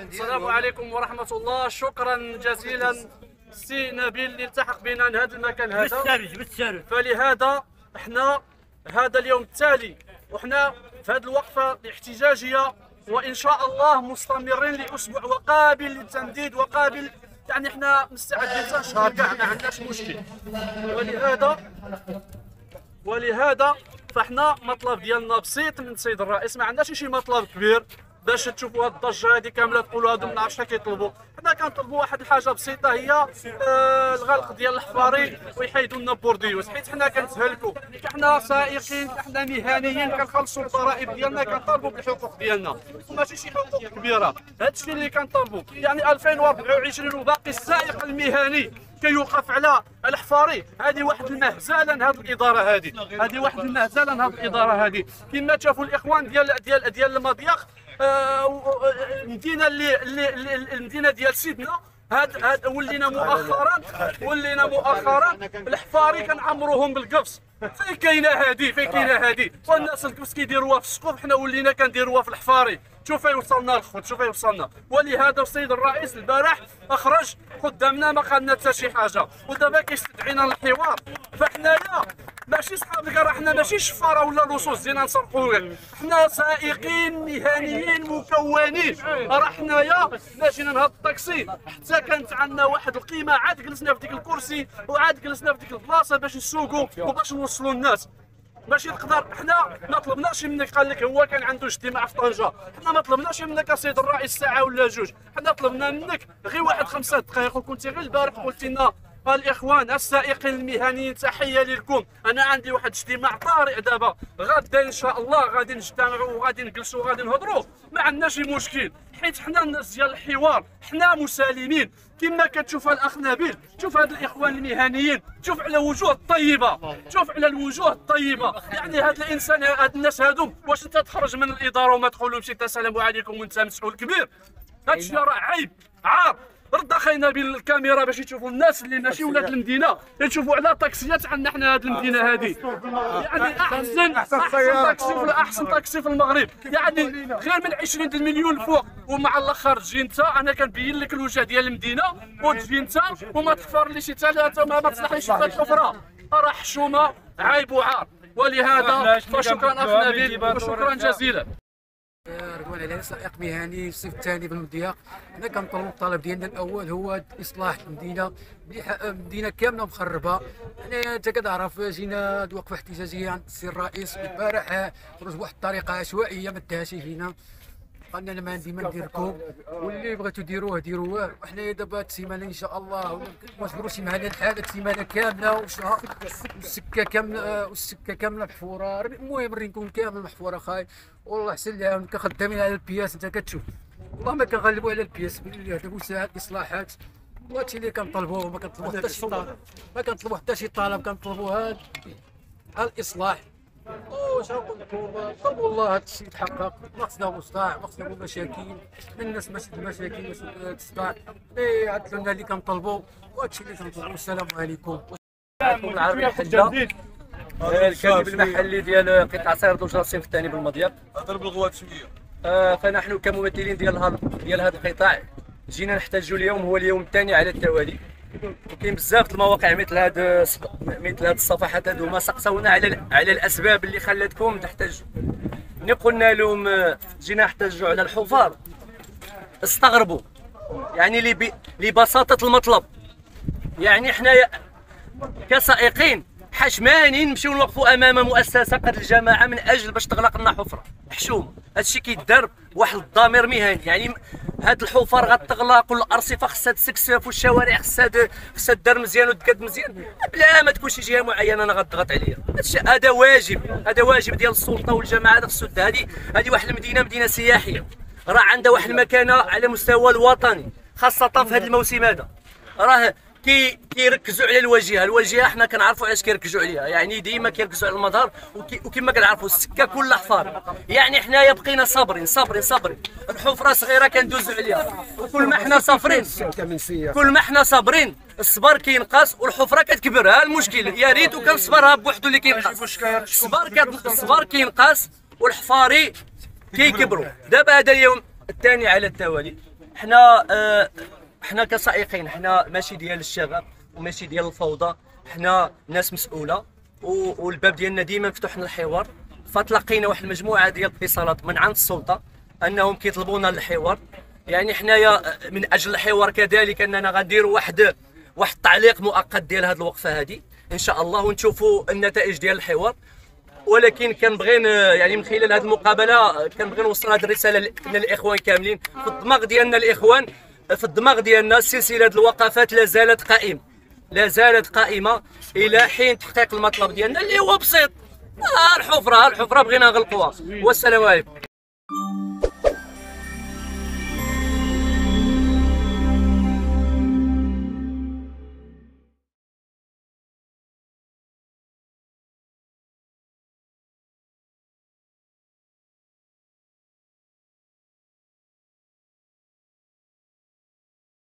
السلام عليكم ورحمة الله. شكرا جزيلا سي نبيل اللي التحق بنا هذا المكان هذا. بالسرج. فلهذا احنا هذا اليوم التالي وحنا في هذه الوقفة الاحتجاجية وإن شاء الله مستمرين لأسبوع وقابل للتمديد وقابل، يعني احنا مستعدين حتى شهر كاع ما عندناش مشكل. ولهذا فاحنا مطلب ديالنا بسيط من السيد الرئيس، ما عندناش شي مطلب كبير باش تشوفوا هاد الضجه هذه كامله تقولوا هادو ما نعرفش شحال كيطلبوا. حنا كنطلبوا واحد الحاجه بسيطه هي الغلق ديال الحفاري ويحيدوا لنا بورديوس، حيت حنا كنتهلكوا، حنا سائقين، حنا مهنيين كنخلصوا الضرائب ديالنا، كنطالبوا بالحقوق ديالنا ماشي شي حقوق كبيره. هادشي اللي كنطالبوا، يعني 2024 وباقي السائق المهني كيوقف على الحفاري. هذه واحد المهزله لهذه الاداره، هذه واحد المهزله لهذه الاداره هذه. كما تشوفوا الاخوان ديال المضيق، المدينه المدينه ديال سيدنا هاد ولينا مؤخرا الحفاري كنعمروهم بالقفص. فين كاينه هذه والناس القفص كيديروها في السقوف، حنا ولينا كنديروها في الحفاري. شوف فين وصلنا الخوت، شوف فين وصلنا. ولهذا السيد الرئيس البارح اخرج قدامنا ما قالنا حتى شي حاجه، ودابا كيستدعينا للحوار. فحنايا ماشي صحاب الكرا، حنا ماشي شفاره ولا لصوص زينا نسرقوا، حنا سائقين مهنيين مكونين. راه حنايا ماشيين نهض الطاكسي حتى كانت عندنا واحد القيمه، عاد جلسنا في ديك الكرسي وعاد جلسنا في ديك البلاصه باش نسوقوا وباش نوصلوا الناس. ماشي تقدر، حنا ما طلبناش منك، قال لك هو كان عنده اجتماع في طنجه، حنا ما طلبناش منك السيد الرئيس ساعه ولا جوج، حنا طلبنا منك غير واحد 5 دقائق. وكنت غير البارح قلت لنا الاخوان السائقين المهنيين تحيه لكم، انا عندي واحد اجتماع طارئ دابا غدا ان شاء الله، غادي نجتمعوا وغادي نجلسوا وغادي نهضروا، ما عندناش شي مشكل، حيت حنا الناس ديال الحوار، حنا مسالمين. كما كتشوف الاخ نبيل، شوف هاد الاخوان المهنيين، شوف على الوجوه الطيبه، شوف على الوجوه الطيبه. يعني هاد الانسان، هاد الناس هادو، واش انت تخرج من الاداره وما تقولهمش السلام عليكم وانت مسؤول كبير؟ هادشي راه عيب، عار. رد اخي نبيل الكاميرا باش يشوفوا الناس اللي ماشي ولاد المدينه، يشوفوا على طاكسيات عندنا حنا هذه المدينه هذه. يعني احسن طاكسي في المغرب، يعني غير من 20 مليون الفوق. ومع الاخر تجي انت، انا كنبين لك الوجه ديال المدينه، وتجي انت وما تكفر لي شي ثلاثه ما تصلحليش شي اخرى. راه حشومه، عيب وعار. ولهذا فشكرا اخ نبيل وشكرا جزيلا. رضوان علي سائق مهني الصف الثاني بالمضيق. حنا كنطلبوا الطلب ديالنا الاول هو اصلاح المدينه، المدينه كامله مخربه. يعني انت كتعرف جينا هاد وقفه احتجاجيه عند السي الرئيس البارح، خرج بواحد الطريقه عشوائيه ما داهاش فينا، قالنا انا ما عندي ما ندير لكم، واللي بغيتو ديروه ديروه. وحنا دابا هاد السيمانه ان شاء الله نصبروا شي مهله الحال السيمانه كامله وشهر، والسكه كامله محفوره. المهم الرينكون كامل محفوره خاي، والله حسن لها كخدامين على البياس. انت كتشوف والله ما كنغلبوا على البياس، هذا مساعد اصلاحات. وهادشي اللي كنطلبوه، ما كنطلبوا حتى شي طلب، كنطلبوا هاد الاصلاح. واش غنقول لكم، والله هذا الشيء يتحقق. مقصدنا مستطاع، مقصدنا مشاكل الناس، ماشي المشاكل باش تستطاع اللي يعدلوا لنا اللي كنطلبوا، وهذا الشيء اللي كنطلبوا. السلام عليكم. العربيه الحجه، الكاتب المحلي ديال قطاع سير دوجه الصف الثاني بالمضيق. هضر بالغوات شويه. فنحن كممثلين ديال هذا القطاع جينا نحتاجوا اليوم، هو اليوم الثاني على التوالي، وكاين بزاف المواقع مثل هاد الصفحات هادو ما سقسونا على الاسباب اللي خلاتكم تحتاجوا. ملي قلنا لهم جينا نحتاجوا على الحفار استغربوا، يعني لبساطه المطلب. يعني حنايا كسائقين حشمانين نمشيو نوقفوا امام مؤسسه قد الجماعه من اجل باش تغلق لنا حفره حشوم. هادشي كيدار بواحد الضمير مهني. يعني هاد الحفر غتغلق والارصفه خصها تسكسف والشوارع خصها دار مزيان وتقاد مزيان، بلا ما تكون شي جهه معينه انا غتضغط عليا. هذا واجب ديال السلطه والجماعه خصو. هذه واحد المدينه مدينه سياحيه، راه عندها واحد المكانه على مستوى الوطني، خاصه في هذا الموسم هذا. راه كيركزوا على الواجهه حنا كنعرفوا علاش كيركزوا عليها. يعني ديما كيركزوا على المظهر، وكما كنعرفوا السكه كلها حفار. يعني حنايا بقينا صابرين. الحفره صغيره كندوزوا عليها، وكل ما حنا صابرين الصبر كينقص والحفره كتكبر. ها المشكل، يا ريت وكان صبرها بوحدو اللي كينقص. الصبر كينقص والحفاري كيكبروا. دابا هذا اليوم الثاني على التوالي حنا كسائقين حنا ماشي ديال الشغب وماشي ديال الفوضى، حنا ناس مسؤوله والباب ديالنا ديما مفتوح للحوار. فتلقينا واحد المجموعه ديال الاتصالات من عند السلطه انهم كيطلبونا للحوار. يعني حنايا من اجل الحوار كذلك اننا غنديروا واحد التعليق مؤقت ديال هذه الوقفه هذه ان شاء الله، ونشوفوا النتائج ديال الحوار. ولكن كنبغي يعني من خلال هذه المقابله كنبغي نوصل هذه الرساله للاخوان كاملين. في الدماغ ديالنا الاخوان، في الدماغ ديالنا سلسله الوقفات لا زالت قائمه الى حين تحقيق المطلب ديالنا اللي هو بسيط. الحفره بغينا نغلقوها. والسلام عليكم.